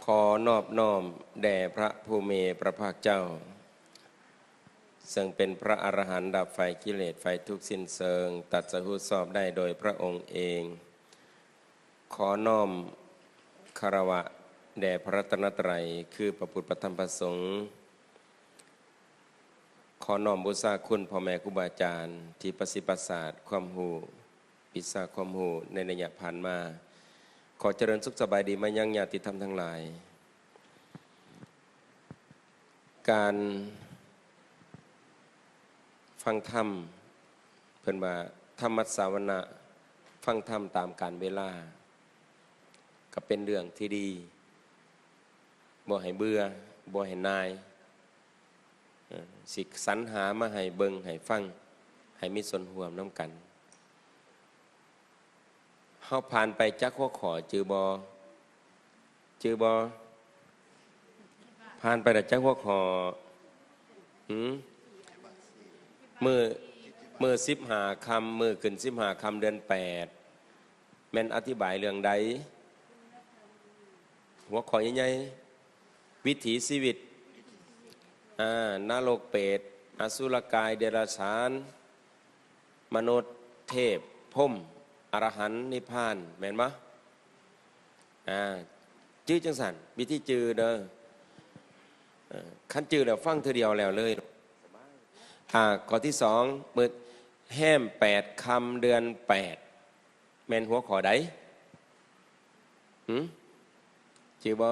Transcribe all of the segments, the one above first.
ขอนอบน้อมแด่พระผู้มีพระภาคเจ้าซึ่งเป็นพระอรหันต์ดับไฟกิเลสไฟทุกข์สิ้นเชิงตัดสรู้ชอบได้โดยพระองค์เองขอน้อมคารวะแด่พระรัตนตรัยคือพระพุทธพระธรรมพระสงฆ์ขอน้อมบูชาคุณพ่อแม่ครูบาอาจารย์ที่ประสิทธิ์ประสาทความหูปิศาจความหูในระยะผ่านมาขอเจริญสุขสบายดีมายังญาติธรรมทั้งหลายการฟังธรรมเพิ่นว่าธรรมสาวนะฟังธรรมตามกาลเวลาก็เป็นเรื่องที่ดีบ่ให้เบื่อบ่ให้นายสิสรรหามาให้เบิ่งให้ฟังให้มีส่วนร่วมนำกันเฮาผ่านไปจักหัวข้อจือบ่ผ่านไปแล้วจักหัวข้อมือ15ค่ำมือขึ้น15ค่ำเดือน8แม่นอธิบายเรื่องใดหัวข้อใหญ่ๆวิถีชีวิตนรกเปรตอสุรกายเดรัจฉานมนุษย์เทพพรหมอรหันต์นิพพานแม่นบ่จื้อจังสันวิธีจื้อเด้อคันจื้อแล้วฟังเทื่อเดียวแล้วเลยข้อที่2มื้อแห้ม8ค่ำเดือน8แม่นหัวข้อใดจื้อบ่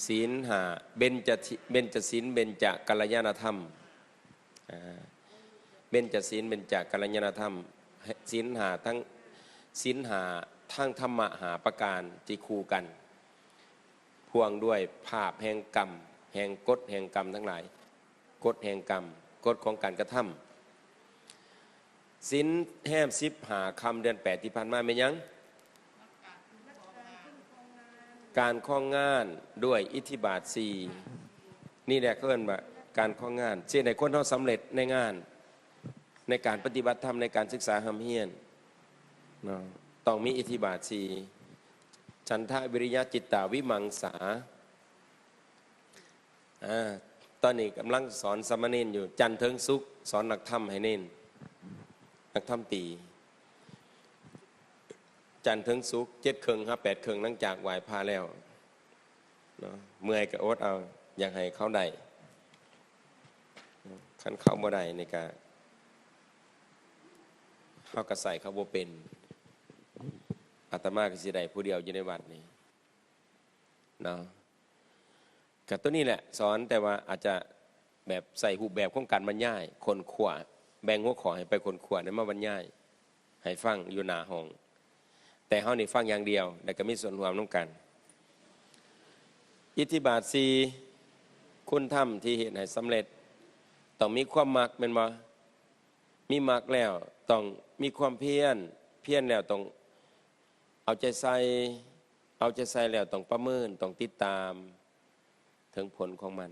ศีล5เบญจศีลเบญจกัลยาณธรรมเบญจศีลเบญจกัลยาณธรรมศีล5ทั้งศีล5ทั้งธรรมะ5ประการที่คู่กันพ่วงด้วยภาพแห่งกรรมแห่งกฎแห่งกรรมทั้งหลายกฎแห่งกรรมกฎของการกระทำศีลแห้ม15ค่ำเดือน8ที่ผ่านมาเป็นยังการข้องงานด้วยอิทธิบาท4นี่แหละเรียกว่าการข้องงานเช่นในคนเขาสำเร็จในงานในการปฏิบัติธรรมในการศึกษาหำเฮียนต้องมีอิทธิบาท4ฉันทะวิริยะจิตตาวิมังสาตอนนี้กำลังสอนสามเณรอยู่จันทร์ถึงศุกร์สอนนักธรรมให้เน้นนักธรรมตีจันทร์ถึงศุกร์7 ครึ่งครับ8 ครึ่งหลังจากไหว้พระแล้วเมื่อยก็อดเอาอยากให้เขาได้คันเข้าบ่ได้ในการเขาก็ใส่เขาบ่เป็นอาตมาก็สิได้ผู้เดียวอยู่ในวัดนี้เนาะกับตัวนี้แหละสอนแต่ว่าอาจจะแบบใส่รูปแบบของการบรรยายคนขวาแบ่งหัวข้อให้ไปคนขวาเนี่ยมาบรรยายให้ฟังอยู่หน้าห้องแต่เฮานี่ฟังอย่างเดียวแต่ก็มีส่วนร่วมร่วมกันอิทธิบาท4คุณธรรมที่เฮ็ดให้สำเร็จต้องมีความมักแม่นบ่มีมักแล้วต้องมีความเพียรแล้วต้องเอาใจใส่แล้วต้องประเมินต้องติดตามถึงผลของมัน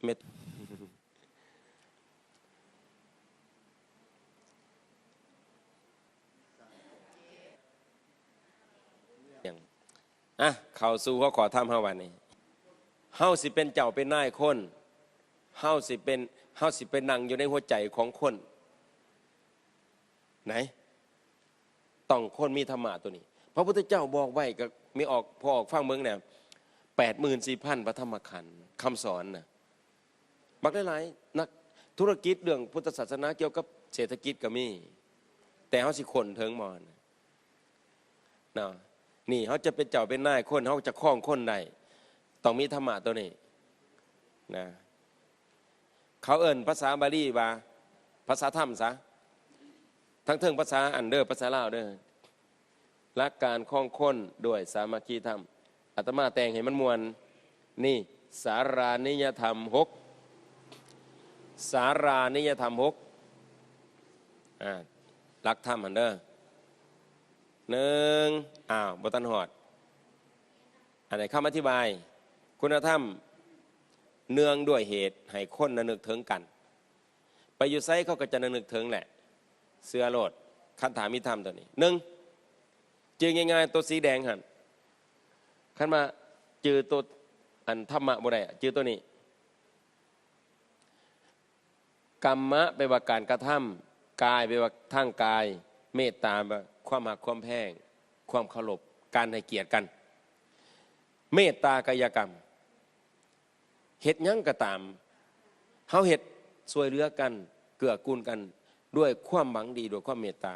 เม็ดเข้าสู่ข้อขอธรรมเฮาวันนี้เฮาสิเป็นเจ้าเป็นนายคนเฮาสิเป็นนั่งอยู่ในหัวใจของคนไหนต้องคนมีธรรมะตัวนี้พระพุทธเจ้าบอกไว้ก็มีพอออกฟังเมืองเนี่ย84,000 พระธรรมขันธ์คำสอนนะบักหลายๆนักธุรกิจเรื่องพุทธศาสนาเกี่ยวกับเศรษฐกิจก็มีแต่เขาสิคนเทิงมอนนะนี่เขาจะเป็นเจ้าเป็นนายคนเขาจะคล้องคนใดต้องมีธรรมะตัวนี้นะเขาเอิ้นภาษาบาลีว่าภาษาธรรมซะทั้งเทิงภาษาอันเดอร์ภาษาลาวเด้อรักการคล้องคนด้วยสามัคคีธรรมอาตมาแต่งให้มันมวลนี่สารานิยธรรม6สารานิยธรรม6รักธรรมอันเด้อ1บ่ทันฮอดอันไหนคำอธิบายคุณธรรมเนื่องด้วยเหตุให้คนนึกถึงกันไปอยู่ไสเขาก็จะนึกถึงแหละเสื้อโลด คันถามีธรรมตัวนี้หนึ่งจือง่ายๆตัวสีแดงหันขันมาจือตัวอันธรรมะบ่ได้จือตัวนี้กรรมะไปว่าการกระทำกายไปว่าทางกายเมตตาแบบความหักความแพงความเคารพการให้เกียรติกันเมตตากายกรรมเฮ็ดหยังก็ตามเฮาเฮ็ดช่วยเหลือกันเกื้อกูลกันด้วยความหวังดีด้วยความเมตตา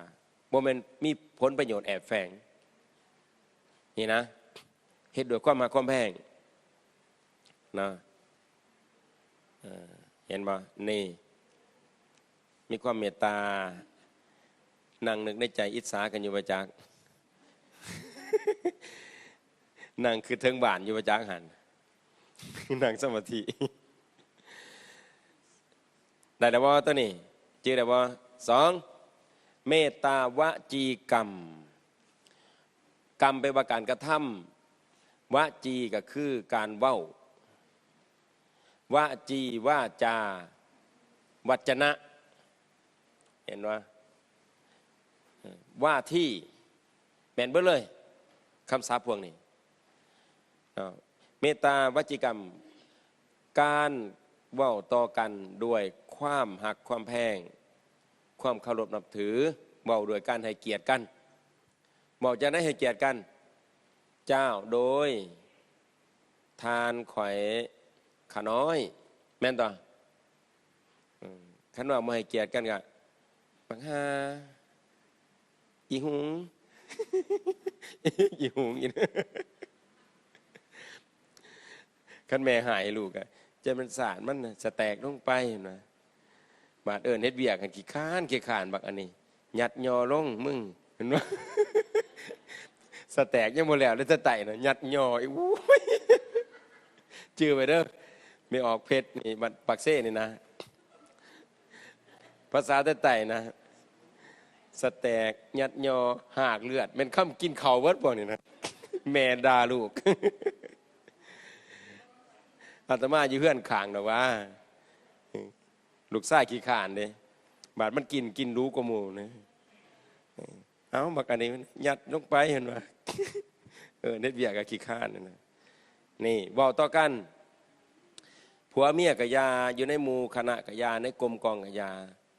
บ่แม่นมีผลประโยชน์แอบแฝงนี่นะเฮ็ดด้วยความหักความแพงนะเห็นบ่นี่มีความเมตตานั่งนึกในใจอิจฉากันอยู่ประจักษ์นั่งคือเทิงบ้านอยู่ประจักษ์หันนั่งสมาธิได้แต่ว่าตัวนี้ชื่อแต่ว่าสองเมตตาวจีกรรมกรรมเป็นว่าการกระทำวจีก็คือการเว้าวจีว่าจาวัจนะเห็นว่าที่แม่นเบิดเลยคำสาปพวกนี้เมตตาวจีกรรมการเว้าต่อกันด้วยความหักความแพงความเคารพนับถือเว้าด้วยการให้เกียรติกันบอกจะได้ให้เกียรติกันเจ้าโดยทานข่อยขาน้อยแม่นต่อขันว่ามาให้เกียรติกันกะบังฮาอีหุงอีหุงอีนะขันแม่หายลูกอะจะเป็นสารมันจะแตกลงไปนะบาดเอิญเฮ็ดเบียกกันขี้ข้านบักอันนี้ยัดยอลงมึงเห็นว่าสแตกยังหมดแล้วเลยจะไต่นะยัดยออีกจื้อไปเด้อไม่ออกเพชรนี่มันปักเซ่นี่นะภาษาไต่นะสแตกยัดยอหากเลือดเป็นคำกินเข่าเวิร์ดบ่นี่นะแม่ด่าลูกอาตมาอยู่เพื่อนข่างนะว่าลูกไส้ขี้ข่านเด้บาดมันกินรู้กว่าหมู่นะเอาบักอันนี้ยัดลงไปเห็นว่าเน็ตเบียกับขี้ข่านนะนี่บอกต่อกันผัวเมียกับยาอยู่ในหมู่คณะกับยาในกรมกองกับยา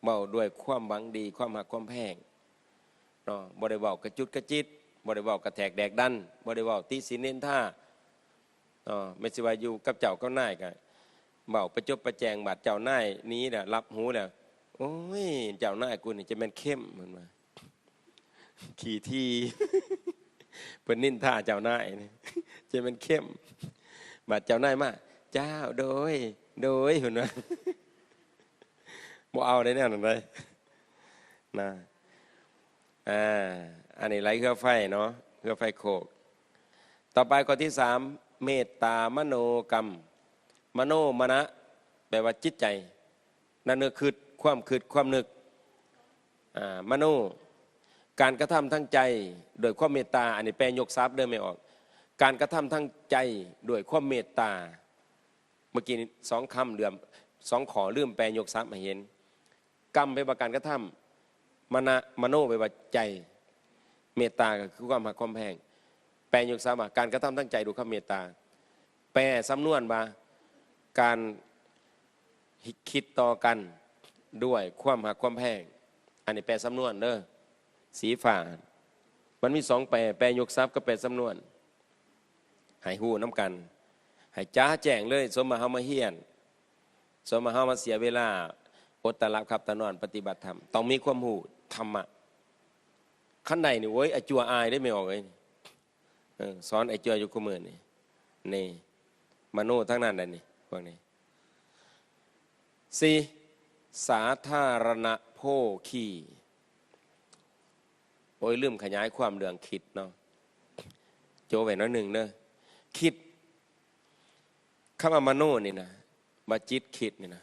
เบาด้วยความหวังดีความหักความแพงเนาะบ่ได้เบากระจุดกระจิตบ่ได้เบากระแทกแดกดันบ่ได้เบาติสินเน้นท่าไม่ใช่ว่าอยู่กับเจ้าก็น่ายกันเบาประจบประแจงบาดเจ้าน่ายนี้แหละรับหูแหละโอ้ยเจ้าน่ายกูนี่จะเป็นเข้มเหมือนมาขี่ทีเป็นนินท่าเจ้าน่ายนี่จะเป็นเข้มบาดเจ้าน่ายมาเจ้าโดยเห็นไหมบ่เอาได้แน่นอนเลยนะอันนี้ไหลเครือไฟเนาะเครือไฟโคกต่อไปข้อที่สามเมตตามโนกรรมมโนมนะแปลว่าจิตใจนั่นคือความนึกมโนการกระทำทั้งใจโดยความเมตตาอันนี้แปลยกทรัพย์เดินไม่ออกการกระทำทั้งใจโดยความเมตตาเมื่อกี้สองคำเดือมสองขอลืมแปลยกทรัพย์มาเห็นกรรมไปว่าการกระทำมโนไปว่าใจเมตตาก็คือความหักความแพงแปลยกทรัพย์การกระทำทั้งใจด้วยความเมตตาแปลสำนวนมาการคิดต่อกันด้วยความหักความแพงอันนี้แปลสำนวนเด้อสีฝ่ามันมีสองแปลยกทรัพย์ก็แปลสำนวนให้หูน้ำกันให้จ้าแจ้งเลยสมมาเฮามาเฮียนสมมาเฮามาเสียเวลาอดตะลับครับตะนอนปฏิบัติธรรมต้องมีความหูธรรมะขั้นใดนี่เว้ยไอจัวอายได้ไม่ออกเลยสอนไอจัวอยู่กับมือนี่มโนทั้งนั้นเลยนี่พวกนี้สี่สาธารณโภคีโอ้ยลืมขยายความเรื่องคิดเนาะโจไว้น้อยหนึ่งเนอะคิดคำว่ามโนนี่นะมาจิตคิดนี่นะ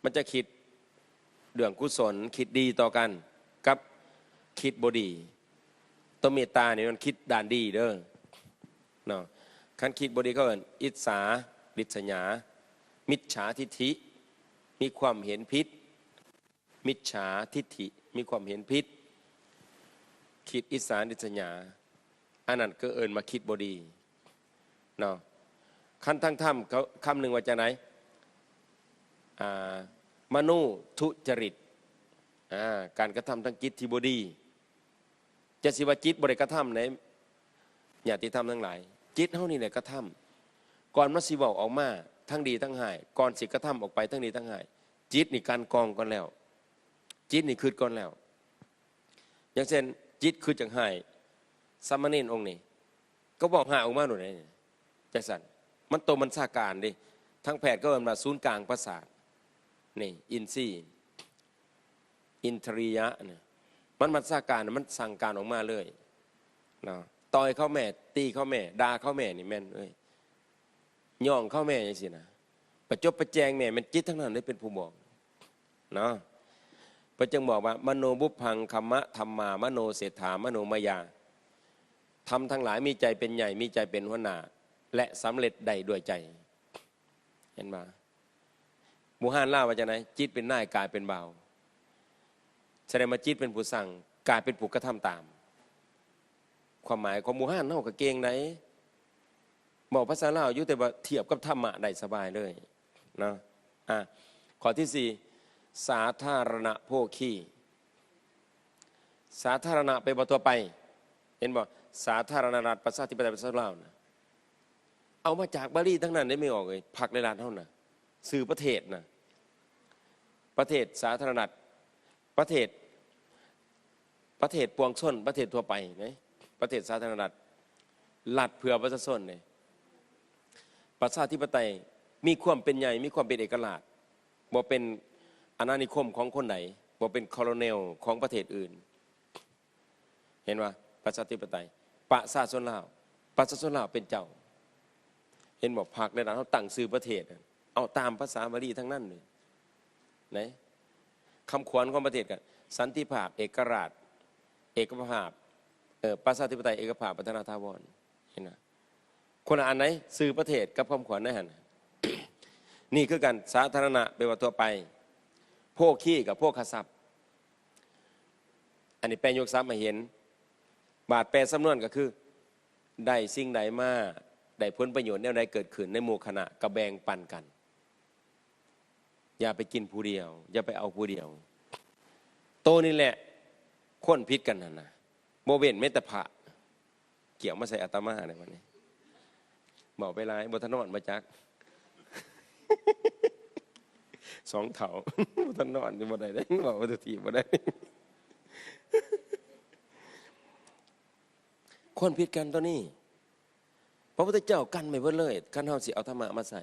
มันจะคิดเรื่องกุศลคิดดีต่อกันกับคิดบดีตัวเมตตาเนี่ยมันคิดด่านดีเด้อเนาะคันคิดบดีก็เอิ้นอิจฉาริษยามิจฉาทิฐิมีความเห็นผิดมิจฉาทิฐิมีความเห็นผิด คิดอิสานิสญาอันนั้นก็เอิญมาคิดบดีเนาะขั้นทั้งถ้ำเขาคำหนึ่งว่าจะไหนมโนทุจริตการกระทำทั้งจิตที่บดีจะสิว่าจิตบริกระทำไหนญาติธรรมทั้งหลายจิตเท่านี้แหละกระทำก่อนมาสิบอกออกมาทั้งดีทั้งหายก่อนสิกระทำออกไปทั้งดีทั้งหายจิตนี่การกองก่อนแล้วจิตนี่คืดก่อนแล้วอย่างเช่นจิตคือจังหายสามเณรองค์นี้ก็บอกหาออกมาหน่อยจังสันมันโตมันสาการดิทั้งแพทย์ก็เป็นมาศูนย์กลางประสาทนี่อินทรีย์อินทรียะเนี่ยมันสาการมันสั่งการออกมาเลยเนาะต่อยเข้าแม่ตีเข้าแม่ด่าเข้าแม่นี่แม่นเอ้ยย่องเข้าแม่อย่างสินะประจบประแจงแม่มันจิตทั้งนั้นได้เป็นผู้บอกเนาะพระจึงบอกว่ามโนบุพพังคัมมะธรรมามโนเศรษฐามโนมายาทำทั้งหลายมีใจเป็นใหญ่มีใจเป็นหัวหน้าและสำเร็จได้ด้วยใจเห็นไหมมูฮันล่าว่าจะไหนจิตเป็นนายกายเป็นเบาแสดงมาจิตเป็นผู้สั่งกายเป็นผู้กระทำตามความหมายของมูฮันเท่ากับเกงไหนบอกภาษาลาวอยู่แต่ว่าเทียบกับธรรมะได้สบายเลยนะข้อที่สี่สาธารณโภคีสาธารณะไปบ่ตัวไปเห็นบ่สาธารณรัฐประชาธิปไตยประชาชนลาวนะเอามาจากบาลีทั้งนั้นได้ไม่ออกเลยผักในร้านเท่านั้นสื่อประเทศนะประเทศสาธารณรัฐประเทศปวงชนประเทศทั่วไปไหมประเทศสาธารณรัฐรัฐเพื่อประชาชนเนี่ยประชาธิปไตยมีความเป็นใหญ่มีความเป็นเอกราชบ่เป็นอาณานิคมของคนไหนบ่เป็นคอโลเนลของประเทศอื่นเห็นว่าประชาธิปไตยประชาชนลาวประชาชนลาวเป็นเจ้าเห็นบอกพรรคในร้านเขาตั้งซื้อประเทศเอาตามภาษาบาลีทั้งนั้นเลยไหนคำขวัญของประเทศกันสันติภาพเอกราชเอกภาพประชาธิปไตยเอกภาพพัฒนาถาวรเห็นไหมคนอ่านไหนซื้อประเทศกับคำขวัญนั่นนี่คือการสาธารณะเป็นว่าทั่วไปโภคีกับโภคทรัพย์อันนี้แปลยกทรัพย์มาเห็นบาทแปลสำนวนก็คือได้สิ่งใดมาได้ผลประโยชน์แนวใดเกิดขึ้นในหมู่คณะกระแบ่งปันกันอย่าไปกินผู้เดียวอย่าไปเอาผู้เดียวโตนี่แหละค้นพิษกันนะโมเวนเมตตาภะเกี่ยวมาใส่อาตมาในวันนี้บอกไปไล่บทนอนมาจักสองเถาบทนอนอยู่บ่ได้ได้บอกว่าตัวทีบ่ได้คนผิดกันตัวนี้พระพุทธเจ้ากันไม่เบิดเลยกันเฮาสิเอาธรรมะมาใส่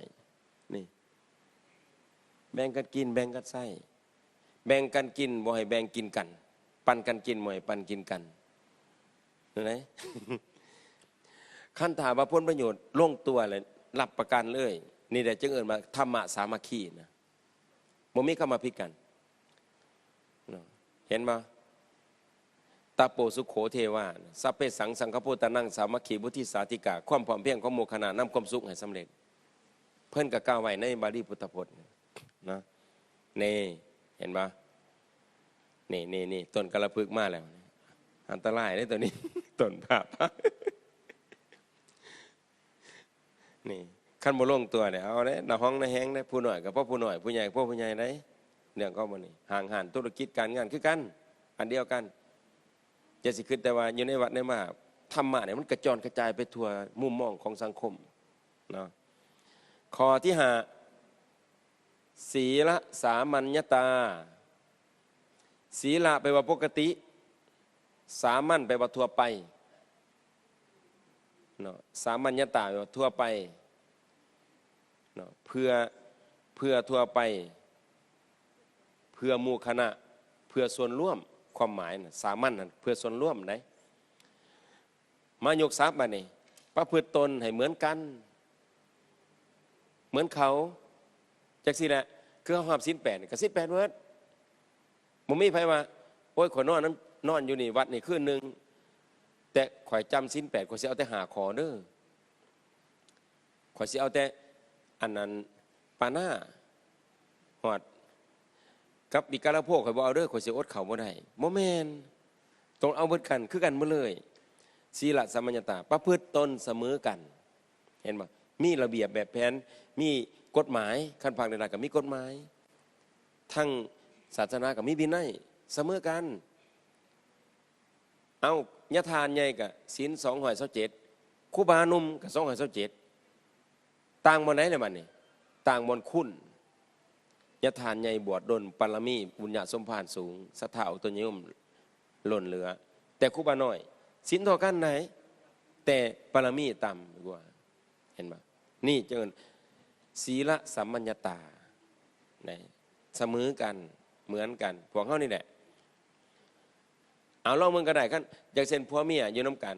นี่แบ่งกันกินแบ่งกันใส่แบ่งกันกินบ่ให้แบ่งกินกันปันกันกินบ่ให้ปันกินกันเห็นไหมขั้นถามว่าผลประโยชน์ลงตัวเลยรับประกันเลยนี่แหละจึงเอิ้นว่าธรรมะสามัคคีนะบ่มีคำมาผิดกันเห็นบ่ตาโปสุโขเทวาสัพเพสังสังฆโพตานังสามัคคีบุติสาธิกาความพร้อมเพรียงของหมู่คณะนำความสุขให้สำเร็จเพิ่นก็กล่าวไว้ในบาลีพุทธพจน์นะนี่เห็นปะนี่ต้นกระพึกมาแล้วอันตรายเลยตัวนี้ ต้นภาพนี่ขั้นบ่ลงตัวเนี่ยเอาเนี่ยห้องในแห้งได้ผู้หน่อยกับพ่อผู้หน่อยผู้ใหญ่พ่อผู้ใหญ่ได้เรื่องก็มันนี่ห่างหันธุรกิจการงานคือกันอันเดียวกันจะสิขึ้นแต่ว่าอยู่ในวัดในมหาธรรมะเนี่ยมันกระจรกระจายไปทั่วมุมมองของสังคมเนาะข้อที่ห้าศีลสามัญญตาศีลไปว่าปกติสามัญไปว่าทั่วไปเนาะสามัญญตาไปว่าทั่วไปเนาะเพื่อทั่วไปเพื่อหมู่คณะเพื่อส่วนร่วมความหมายนะสามัญนะเพื่อส่วนร่วมไหนมายกทรัพย์มาเนี่ยประพฤติตนให้เหมือนกันเหมือนเขาจากสิแหละคือเขาห้ามศีลแปดกับศีลแปดเวิร์ดผมมีไผว่าโอ้ยข่อยนอนอยู่นี่วัดนี่คืนนึงแต่ข่อยจำศีลแปดข่อยสิเอาแต่หาขอเด้อข่อยสิเอาแต่อันนั้นปาหน้าหอดกับบิการะโภคข่อยบ่เอาเด้อข่อยสิอดข้าวบ่ได้บ่แม่น ต้องเอาเบิดกันคือกันหมดเลยศีลสัมมัญญาตาประพฤติตนเสมอกันเห็นบ่มีระเบียบแบบแผนมีกฎหมายขั้นภาคใดๆก็มีกฎหมายทั้งศาสนากับมีวินัยเสมอกันเอาญาทานใหญ่กับศีล227ครูบาหนุ่มกับ227ต่างบ่ไหนเลยมันนี่ต่างบ่คุณญาทานใหญ่บวชดลปรมีบุญญาสมภารสูงศรัทธาอุตนิยมล้นเหลือแต่ครูบาน้อยศีลเท่ากันไหนแต่ปรมีต่ำกว่าเห็นบ่นี่เจอศีลสัมมัญญาตาไหนเสมอกันเหมือนกันพวกเขานี่แหละเอาลองมึงก็ได้กันอย่างเช่นผัวเมียอยู่น้ำกัน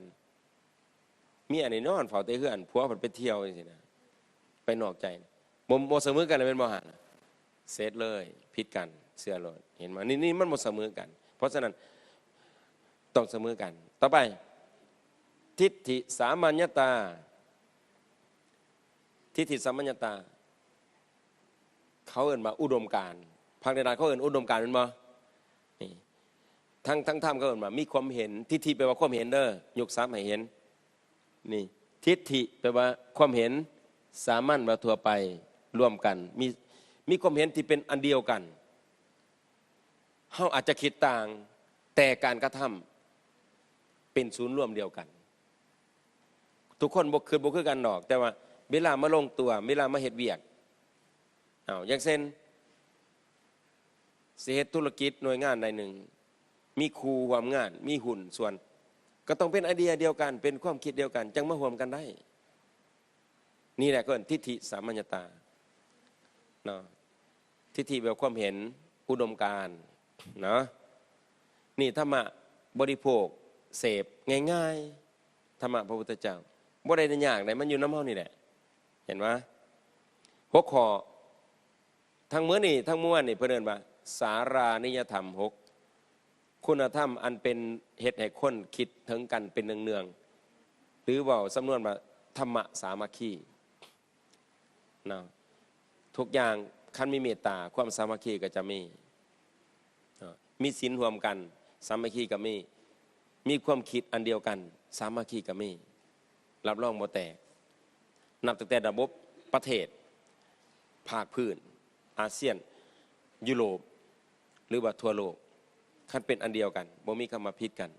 เมียนี่นอนเฝ้าเตะเฮือนผัวมันไปเที่ยวสินะไปนอกใจโมเสมอกันเลยเป็นโมหะเซตเลยพิดกันเสื้อรถเห็นไหมนี่มันโมเสมอกันเพราะฉะนั้นต้องเสมอกันต่อไปทิฏฐิสามัญญตาทิฏฐิสามัญญตาเขาเอ่นมาอุดมการณ์ภาคใดๆเขาเอ่นอุดมการณ์เป็นบ่นี่ทั้งธรรมเขาเอ่นมามีความเห็นทิฏฐิแปลว่าความเห็นเด้อยกซ้ำให้เห็นนี่ทิฏฐิแปลว่าความเห็นสามัญว่าทั่วไปร่วมกันมีความเห็นที่เป็นอันเดียวกันเขาอาจจะคิดต่างแต่การกระทำเป็นศูนย์ร่วมเดียวกันทุกคนบ่คือกันดอกแต่ว่าเวลามาลงตัวเวลามาเฮ็ดเวียกอย่างเช่นสิเฮ็ดธุรกิจหน่วยงานใดหนึ่งมีครูร่วมงานมีหุ้นส่วนก็ต้องเป็นไอเดียเดียวกันเป็นความคิดเดียวกันจังมาร่วมกันได้นี่แหละก็เป็นทิฏฐิสามัญญตาเนาะทิฏฐิแบบความเห็นอุดมการณ์เนาะนี่ธรรมะบริโภคเสพง่ายๆธรรมะพระพุทธเจ้าบ่ได้ยากไหนมันอยู่น้ำเฮานี่แหละเห็นไหมหัวข้อทั้งมื้อนี่ทั้งมวลนี่เพิ่นเอิ้นว่าสารานิยธรรม6คุณธรรมอันเป็นเฮ็ดให้คนคิดถึงกันเป็นเนืองๆหรือเว้าสำนวนว่าธรรมะสามัคคีเนาะทุกอย่างคันมีเมตตาความสามัคคีก็จะมีศีลรวมกันสามัคคีก็มีความคิดอันเดียวกันสามัคคีก็มีรับรองบ่แตกนับตั้งแต่ระบบประเทศภาคพื้นอาเซียนยุโรปหรือว่าทั่วโลกคันเป็นอันเดียวกันบ่มีคำมาผิดกัน